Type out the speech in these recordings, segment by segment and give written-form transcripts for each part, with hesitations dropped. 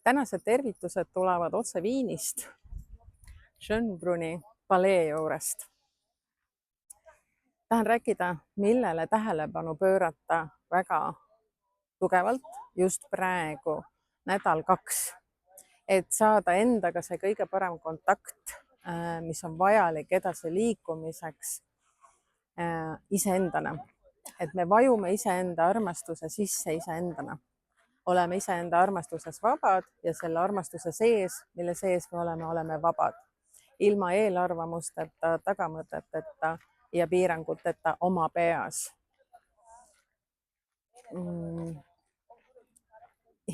Tänased tervitused tulevad otse Viinist, Schönbrunni palee juurest. Tahan rääkida, millele tähelepanu pöörata väga tugevalt just praegu, nädal-kaks, et saada endaga see kõige parem kontakt, mis on vajalik edasi liikumiseks iseendana. Et me vajume iseenda armastuse sisse iseendana. Oleme iseenda armastuses vabad ja selle armastuse sees, mille sees me oleme vabad. Ilma eelarvamusteta, tagamõteteta ja piiranguteta oma peas.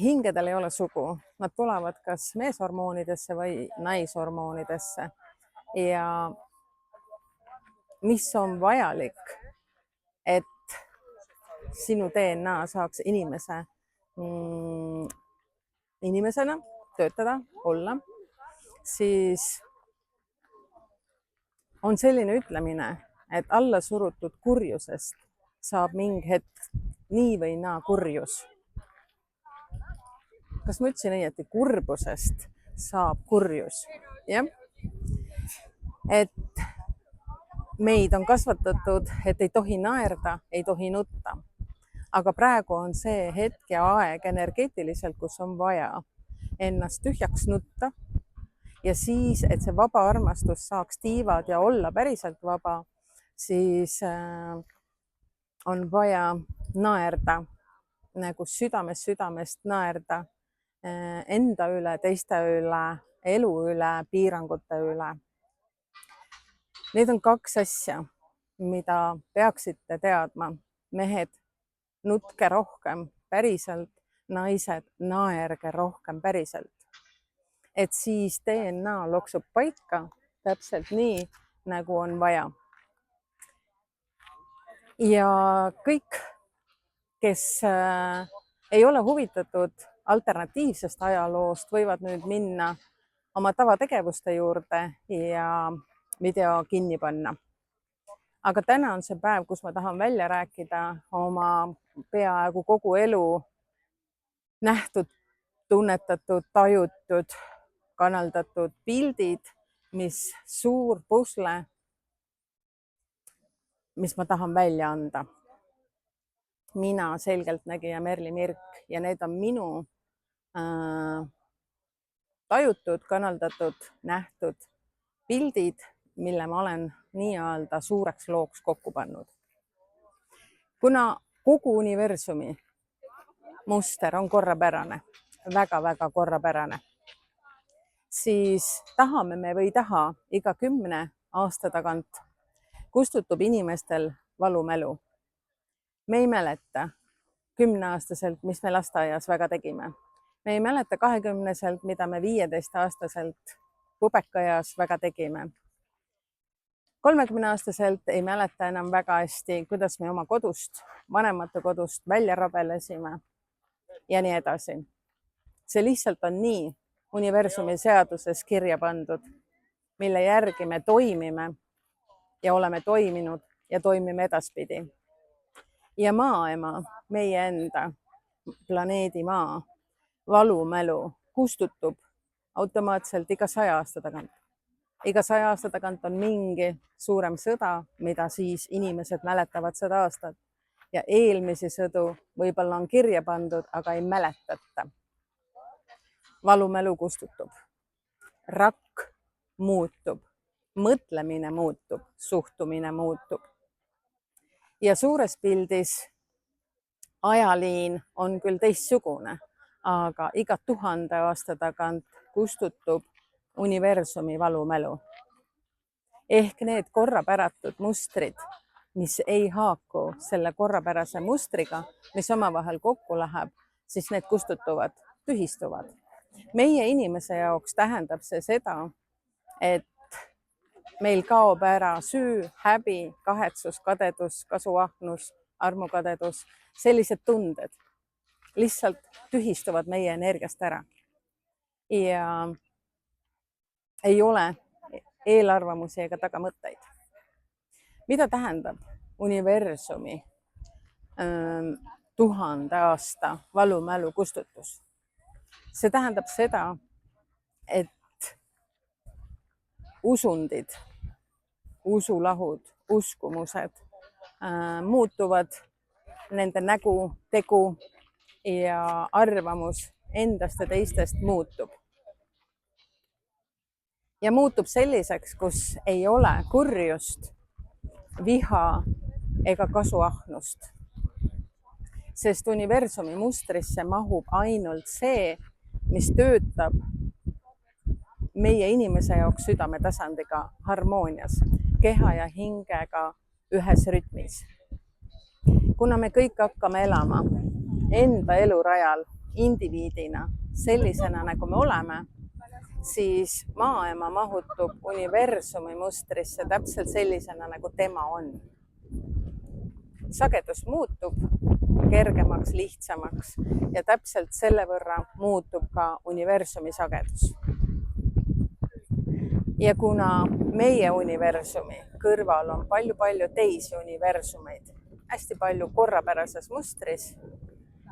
Hingedel ei ole sugu. Nad tulevad kas meeshormoonidesse või naishormoonidesse. Ja mis on vajalik, et sinu DNA saaks inimesena töötada, olla, siis on selline ütlemine, et alla surutud kurjusest saab mingi hetk nii või naa kurjus. Kas ma ütlesin õieti? Kurbusest saab kurjus. Jah? Et meid on kasvatatud, et ei tohi naerda, ei tohi nutta. Aga praegu on see hetk ja aeg energeetiliselt, kus on vaja ennast tühjaks nutta ja siis, et see vaba armastus saaks tiivad ja olla päriselt vaba, siis on vaja naerda, nagu südamest naerda enda üle, teiste üle, elu üle, piirangute üle. Need on kaks asja, mida peaksite teadma. Mehed, nutke rohkem päriselt, naised, naerge rohkem päriselt. Et siis DNA loksub paika täpselt nii, nagu on vaja. Ja kõik, kes ei ole huvitatud alternatiivsest ajaloost, võivad nüüd minna oma tavategevuste juurde ja video kinni panna. Aga täna on see päev, kus ma tahan välja rääkida oma peaaegu kogu elu nähtud, tunnetatud, tajutud, kanaldatud pildid, mis suur pusle, mis ma tahan välja anda. Mina selgeltnägija Merli Mirk ja need on minu tajutud, kanaldatud, nähtud pildid, mille ma olen nii-öelda suureks looks kokku pannud. Kuna kogu universumi muster on korrapärane, väga-väga korrapärane, siis tahame me või ei taha, iga 10 aasta tagant kustutub inimestel valumälu. Me ei mäleta 10-aastaselt, mis me lasteaias väga tegime. Me ei mäleta 20-selt, mida me 15-aastaselt pubekajas väga tegime. 30-aastaselt ei mäleta enam väga hästi, kuidas me oma kodust, vanemate kodust välja rabelesime ja nii edasi. See lihtsalt on nii universumi seaduses kirja pandud, mille järgi me toimime ja oleme toiminud ja toimime edaspidi. Ja maaema, meie enda planeedi maa valumälu kustutub automaatselt iga 100 aasta tagant. Iga 100 aasta tagant on mingi suurem sõda, mida siis inimesed mäletavad 100 aastat. Ja eelmisi sõdu võib-olla on kirja pandud, aga ei mäletata. Valumälu kustutub. Rakk muutub. Mõtlemine muutub. Suhtumine muutub. Ja suures pildis ajaliin on küll teistsugune, aga iga 1000 aasta tagant kustutub universumi valumälu. Ehk need korrapäratud mustrid, mis ei haaku selle korrapärase mustriga, mis omavahel kokku läheb, siis need kustutuvad, tühistuvad. Meie inimese jaoks tähendab see seda, et meil kaob ära süü, häbi, kahetsus, kadedus, kasuahnus, armukadedus, sellised tunded lihtsalt tühistuvad meie energiast ära. Ja ei ole eelarvamusi ega tagamõtteid. Mida tähendab universumi 1000 aasta valumälu kustutus? See tähendab seda, et usundid, usulahud, uskumused muutuvad, nende nägu, tegu ja arvamus endast ja teistest muutub. Ja muutub selliseks, kus ei ole kurjust, viha ega kasuahnust. Sest universumi mustrisse mahub ainult see, mis töötab meie inimese jaoks südametasandiga harmoonias, keha ja hingega ühes rütmis. Kuna me kõik hakkame elama enda elurajal indiviidina, sellisena nagu me oleme, siis maaema mahutub universumi mustrisse täpselt sellisena, nagu tema on. Sagedus muutub kergemaks, lihtsamaks ja täpselt selle võrra muutub ka universumi sagedus. Ja kuna meie universumi kõrval on palju teisi universumeid, hästi palju korrapärases mustris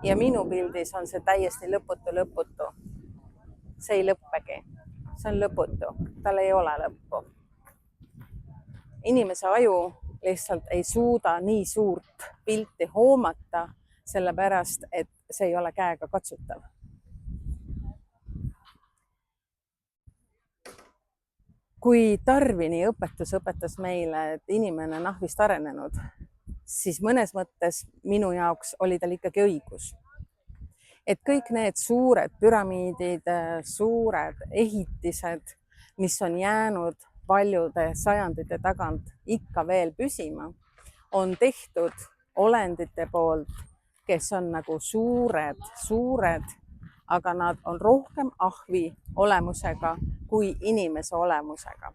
ja minu pildis on see täiesti lõputu. See ei lõppegi, see on lõputu, tal ei ole lõppu. Inimese aju lihtsalt ei suuda nii suurt pilti hoomata, sellepärast, et see ei ole käega katsutav. Kui Darwini õpetus õpetas meile, et inimene on nahvist arenenud, siis mõnes mõttes minu jaoks oli tal ikkagi õigus. Et kõik need suured püramiidid, suured ehitised, mis on jäänud paljude sajandite tagant ikka veel püsima, on tehtud olendite poolt, kes on nagu suured, aga nad on rohkem ahvi olemusega kui inimese olemusega.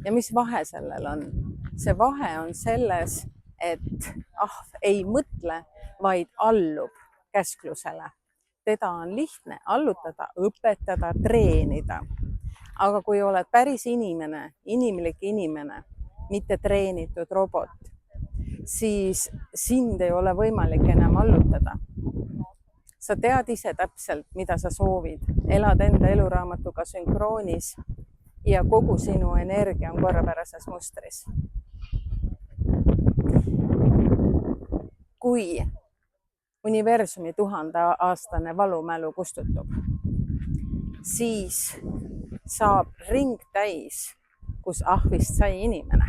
Ja mis vahe sellel on? See vahe on selles, et ahv ei mõtle, vaid allub käsklusele. Teda on lihtne allutada, õpetada, treenida. Aga kui oled päris inimene, inimlik inimene, mitte treenitud robot, siis sind ei ole võimalik enam allutada. Sa tead ise täpselt, mida sa soovid, elad enda eluraamatuga sünkroonis ja kogu sinu energia on korrapärases mustris. Kui universumi 1000-aastane valumälu kustutub, siis saab ring täis, kus ahvist sai inimene.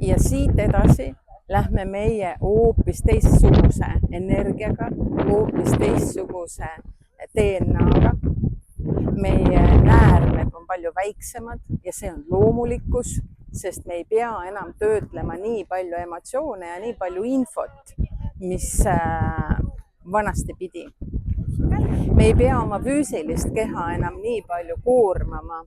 Ja siit edasi lähme meie hoopis teistsuguse energiaga, hoopis teistsuguse DNA-ga. Meie näärmed on palju väiksemad ja see on loomulikkus, sest me ei pea enam töötlema nii palju emotsioone ja nii palju infot, mis vanasti pidi. Me ei pea oma füüsilist keha enam nii palju koormama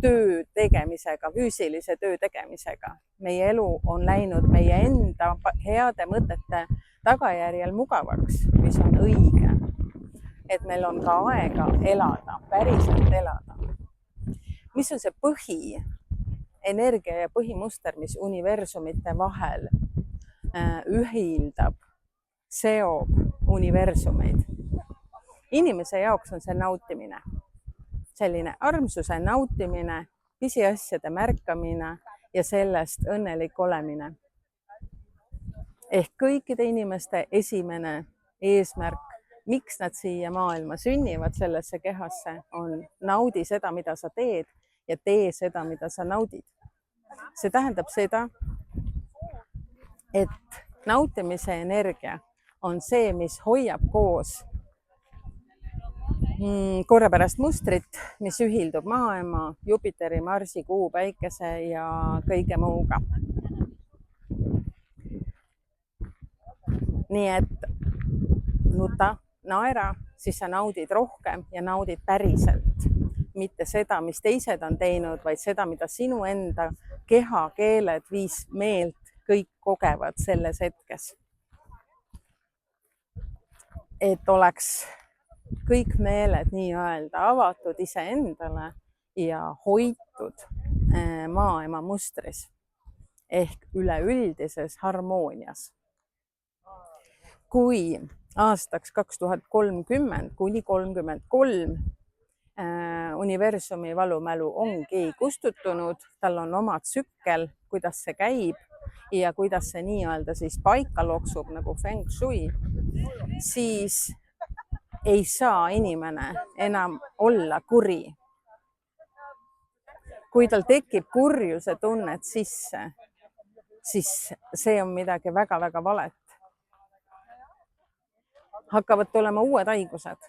töö tegemisega, füüsilise töö tegemisega. Meie elu on läinud meie enda heade mõtete tagajärjel mugavaks, mis on õige. Et meil on ka aega elada, päriselt elada. Mis on see põhienergia ja põhimuster, mis universumite vahel ühildab, seob universumeid? Inimese jaoks on see nautimine. Selline armsuse nautimine, pisiasjade märkamine ja sellest õnnelik olemine. Ehk kõikide inimeste esimene eesmärk, miks nad siia maailma sünnivad sellesse kehasse, on naudi seda, mida sa teed ja tee seda, mida sa naudid. See tähendab seda, et nautimise energia on see, mis hoiab koos korrapärast mustrit, mis ühildub maailma, Jupiteri, Marsi, Kuu, Päikese ja kõige muuga. Nii et nuta, naera, siis sa naudid rohkem ja naudid päriselt. Mitte seda, mis teised on teinud, vaid seda, mida sinu enda keha, keeled, viis meelt, kõik kogevad selles hetkes. Et oleks kõik meeled nii-öelda avatud iseendale ja hoitud maaema mustris ehk üleüldises harmoonias. Kui aastaks 2030 kuni 33 universumi valumälu ongi kustutunud, tal on oma tsükkel, kuidas see käib ja kuidas see nii-öelda siis paika loksub nagu feng shui, siis ei saa inimene enam olla kuri. Kui tal tekib kurjuse tunnet sisse, siis see on midagi väga-väga valet. Hakkavad tulema uued haigused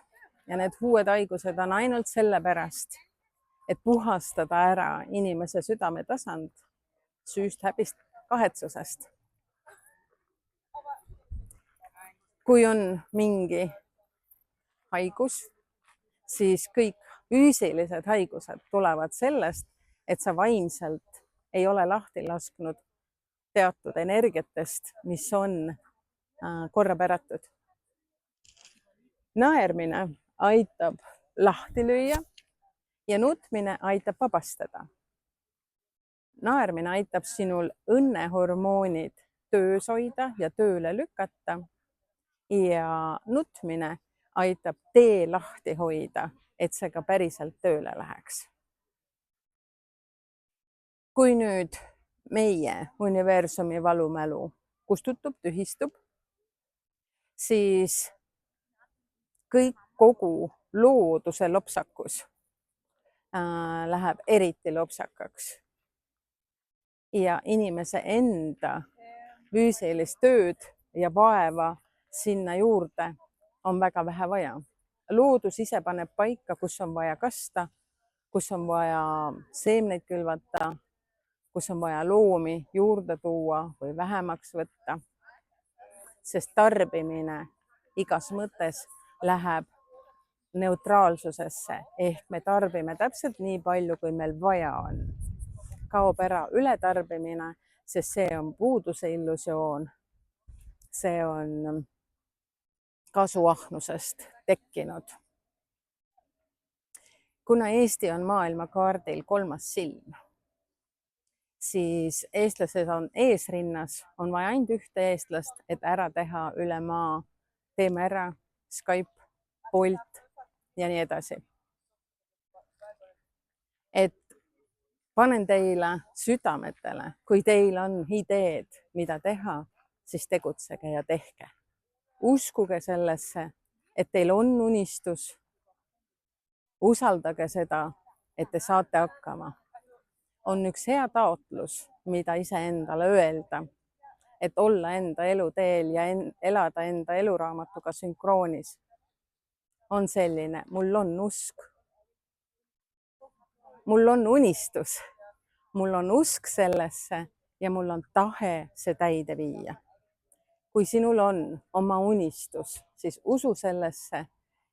ja need uued haigused on ainult sellepärast, et puhastada ära inimese südametasand süüst, häbist, kahetsusest. Kui on mingi haigus, siis kõik füüsilised haigused tulevad sellest, et sa vaimselt ei ole lahti lasknud teatud energiatest, mis on korrapäratud. Naermine aitab lahti lüüa ja nutmine aitab vabastada. Naermine aitab sinul õnnehormoonid töös hoida ja tööle lükata ja nutmine aitab tee lahti hoida, et see ka päriselt tööle läheks. Kui nüüd meie universumi valumälu kustutub, tühistub, siis kogu looduse lopsakus läheb eriti lopsakaks ja inimese enda füüsilist tööd ja vaeva sinna juurde on väga vähe vaja. Loodus ise paneb paika, kus on vaja kasta, kus on vaja seemneid külvata, kus on vaja loomi juurde tuua või vähemaks võtta, sest tarbimine igas mõttes läheb neutraalsusesse ehk me tarbime täpselt nii palju, kui meil vaja on. Kaob ära ületarbimine, sest see on puuduse illusioon. See on kasuahnusest tekkinud. Kuna Eesti on maailmakaardil 3. silm, siis eestlased on eesrinnas, on vaja ainult ühte eestlast, et ära teha üle maa. Teeme ära Skype, Bolt ja nii edasi. Et panen teile südametele, kui teil on ideed, mida teha, siis tegutsege ja tehke. Uskuge sellesse, et teil on unistus. Usaldage seda, et te saate hakkama. On üks hea taotlus, mida iseendale öelda, et olla enda eluteel ja elada enda eluraamatuga sünkroonis. On selline, mul on usk. Mul on unistus. Mul on usk sellesse ja mul on tahe see täide viia. Kui sinul on oma unistus, siis usu sellesse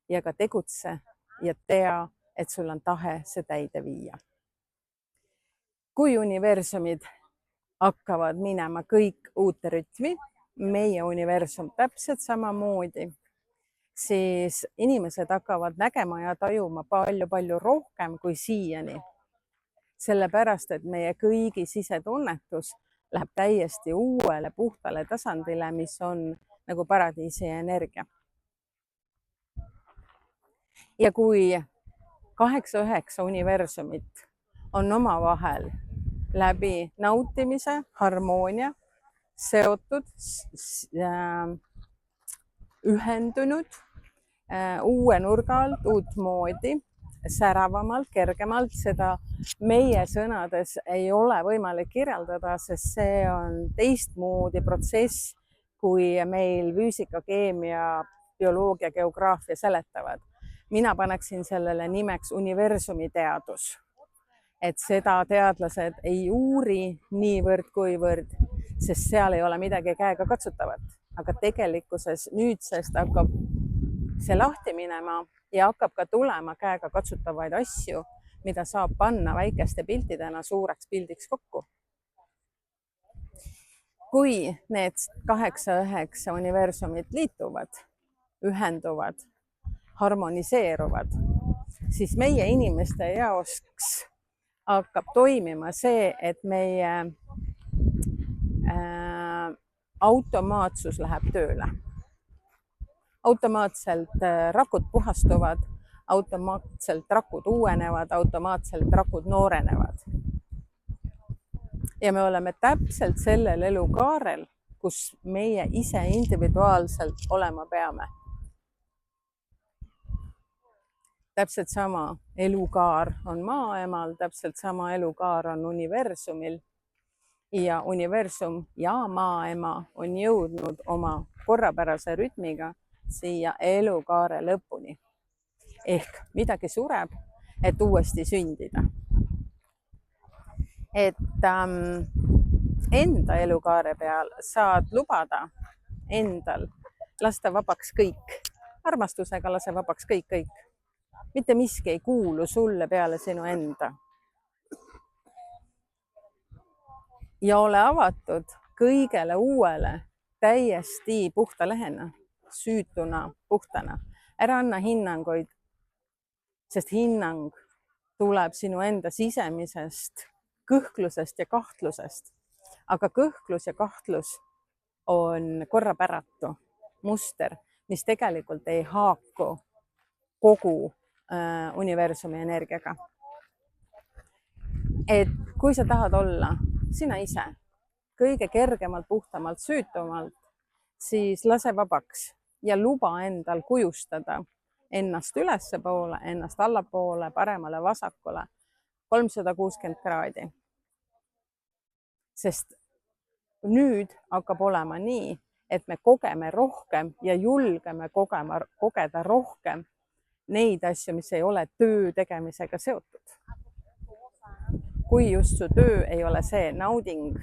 ja ka tegutse ja tea, et sul on tahe see täide viia. Kui universumid hakkavad minema kõik uute rütmi, meie universum täpselt samamoodi, siis inimesed hakkavad nägema ja tajuma palju rohkem kui siiani. Sellepärast, et meie kõigi sisetunnetus läheb täiesti uuele puhtale tasandile, mis on nagu paradiisi energia. Ja kui 8-9 universumit on omavahel läbi nautimise, harmoonia, seotud, ühendunud uue nurga alt, uutmoodi, säravamalt, kergemalt, seda meie sõnades ei ole võimalik kirjeldada, sest see on teistmoodi protsess, kui meil füüsika, keemia, bioloogia, geograafia seletavad. Mina paneksin sellele nimeks universumi teadus. Et seda teadlased ei uuri niivõrd kuivõrd, sest seal ei ole midagi käega katsutavat. Aga tegelikkuses nüüdsest hakkab see lahti minema ja hakkab ka tulema käega katsutavaid asju, mida saab panna väikeste piltidena suureks pildiks kokku. Kui need 8-9 universumid liituvad, ühenduvad, harmoniseeruvad, siis meie inimeste jaoks hakkab toimima see, et meie automaatsus läheb tööle. automaatselt rakud puhastuvad, automaatselt rakud uuenevad, automaatselt rakud noorenevad. Ja me oleme täpselt sellel elukaarel, kus meie ise individuaalselt olema peame. Täpselt sama elukaar on Maaemal, täpselt sama elukaar on universumil ja universum ja Maaema on jõudnud oma korrapärase rütmiga siia elukaare lõpuni. Ehk midagi sureb, et uuesti sündida. Et enda elukaare peal saad lubada endal lasta vabaks kõik. Armastusega lase vabaks kõik. Mitte miski ei kuulu sulle peale sinu enda. Ja ole avatud kõigele uuele täiesti puhta lehena, süütuna, puhtana. Ära anna hinnanguid, sest hinnang tuleb sinu enda sisemisest kõhklusest ja kahtlusest. Aga kõhklus ja kahtlus on korrapäratu muster, mis tegelikult ei haaku kogu universumi energiaga. Et kui sa tahad olla sina ise kõige kergemalt, puhtamalt, süütumalt, siis lase vabaks ja luba endal kujustada ennast ülespoole, ennast allapoole, paremale, vasakule, 360 kraadi. Sest nüüd hakkab olema nii, et me kogeme rohkem ja julgeme kogeda rohkem neid asju, mis ei ole töö tegemisega seotud. Kui just su töö ei ole see nauding,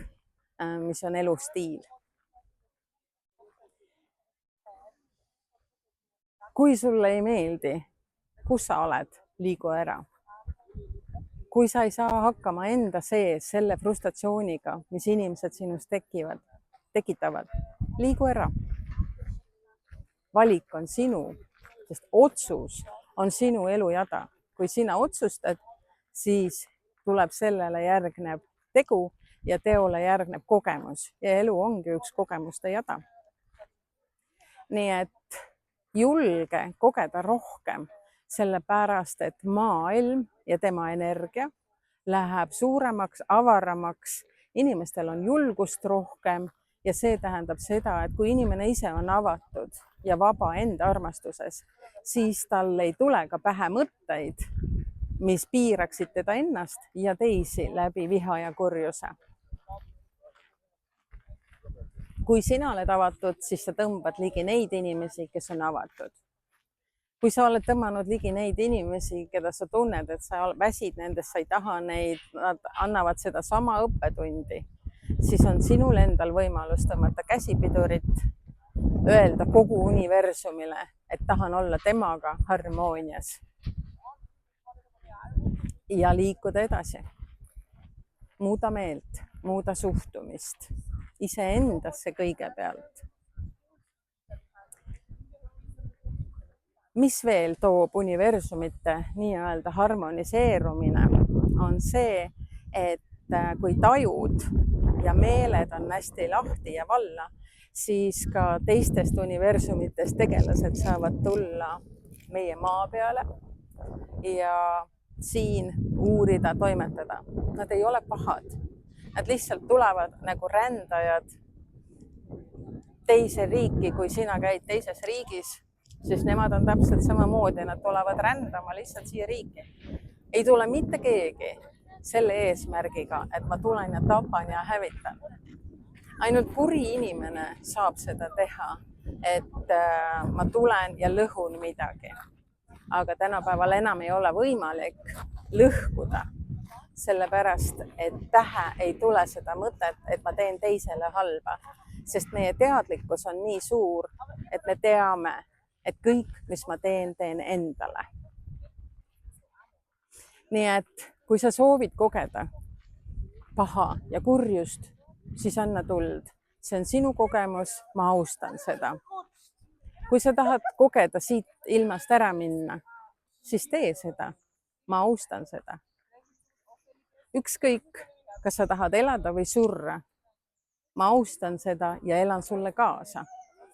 mis on elustiil. Kui sulle ei meeldi, kus sa oled, liigu ära. Kui sa ei saa hakkama enda sees selle frustratsiooniga, mis inimesed sinust tekitavad, liigu ära. Valik on sinu, sest otsus on sinu elujada. Kui sina otsustad, siis tuleb sellele järgneb tegu ja teole järgneb kogemus ja elu ongi üks kogemuste jada. Nii et julge kogeda rohkem, sellepärast et maailm ja tema energia läheb suuremaks, avaramaks, inimestel on julgust rohkem ja see tähendab seda, et kui inimene ise on avatud ja vaba enda armastuses, siis tal ei tule ka pähe mõtteid, mis piiraksid teda ennast ja teisi läbi viha ja kurjuse. Kui sina oled avatud, siis sa tõmbad ligi neid inimesi, kes on avatud. Kui sa oled tõmmanud ligi neid inimesi, keda sa tunned, et sa väsid nendest, sa ei taha neid, nad annavad seda sama õppetundi, siis on sinul endal võimalus tõmmata käsipidurit, öelda kogu universumile, et tahan olla temaga harmoonias ja liikuda edasi. Muuda meelt, muuda suhtumist, iseendasse kõigepealt. Mis veel toob universumite nii-öelda harmoniseerumine, on see, et kui tajud ja meeled on hästi lahti ja valla, siis ka teistest universumitest tegelased saavad tulla meie maa peale ja siin uurida, toimetada. Nad ei ole pahad. Nad lihtsalt tulevad nagu rändajad teise riiki, kui sina käid teises riigis, siis nemad on täpselt samamoodi, nad tulevad rändama lihtsalt siia riiki. Ei tule mitte keegi selle eesmärgiga, et ma tulen ja tapan ja hävitan. Ainult kuri inimene saab seda teha, et ma tulen ja lõhun midagi. Aga tänapäeval enam ei ole võimalik lõhkuda, sellepärast, et pähe ei tule seda mõtet, et ma teen teisele halba, sest meie teadlikkus on nii suur, et me teame, et kõik, mis ma teen endale. Nii et kui sa soovid kogeda paha ja kurjust, siis anna tuld. See on sinu kogemus, ma austan seda. Kui sa tahad kogeda siit ilmast ära minna, siis tee seda. Ma austan seda. Ükskõik, kas sa tahad elada või surra, ma austan seda ja elan sulle kaasa.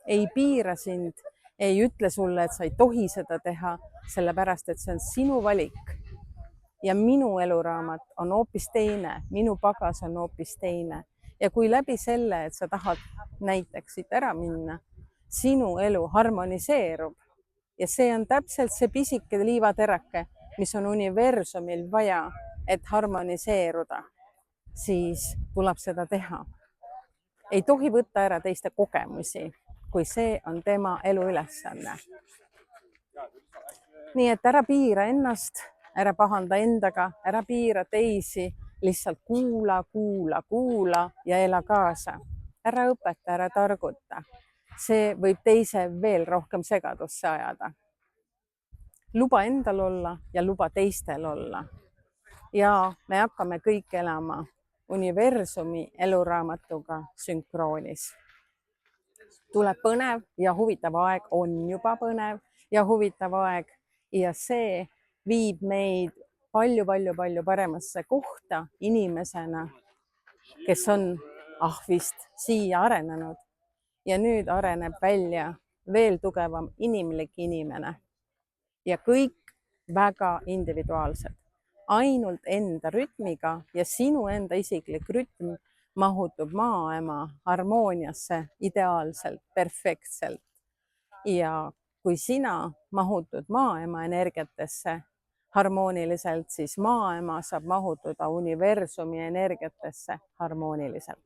Ei piira sind ei ütle sulle, et sa ei tohi seda teha, sellepärast et see on sinu valik. Ja minu eluraamat on hoopis teine, minu pagas on hoopis teine. Ja kui läbi selle, et sa tahad näiteks siit ära minna, sinu elu harmoniseerub ja see on täpselt see pisike liivaterake, mis on universumil vaja, et harmoniseeruda, siis tuleb seda teha. Ei tohi võtta ära teiste kogemusi, kui see on tema elu ülesanne. Nii et ära piira ennast, ära pahanda endaga, ära piira teisi, lihtsalt kuula, kuula, kuula ja ela kaasa. Ära õpeta, ära targuta. See võib teise veel rohkem segadusse ajada. Luba endal olla ja luba teistel olla. Ja me hakkame kõik elama universumi eluraamatuga sünkroonis. Tuleb põnev ja huvitav aeg, on juba põnev ja huvitav aeg ja see viib meid palju paremasse kohta inimesena, kes on vist siia arenenud ja nüüd areneb välja veel tugevam inimlik inimene ja kõik väga individuaalsed, ainult enda rütmiga ja sinu enda isiklik rütm mahutub maaema harmooniasse ideaalselt, perfektselt. Ja kui sina mahutud maaema energiatesse harmooniliselt, siis maaema saab mahutuda universumi energiatesse harmooniliselt.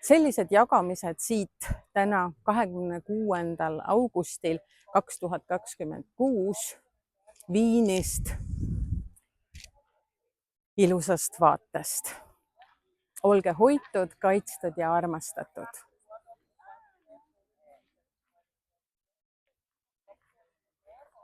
Sellised jagamised siit täna 26. augustil 2026 Viinist, ilusast vaatest. Olge hoitud, kaitstud ja armastatud.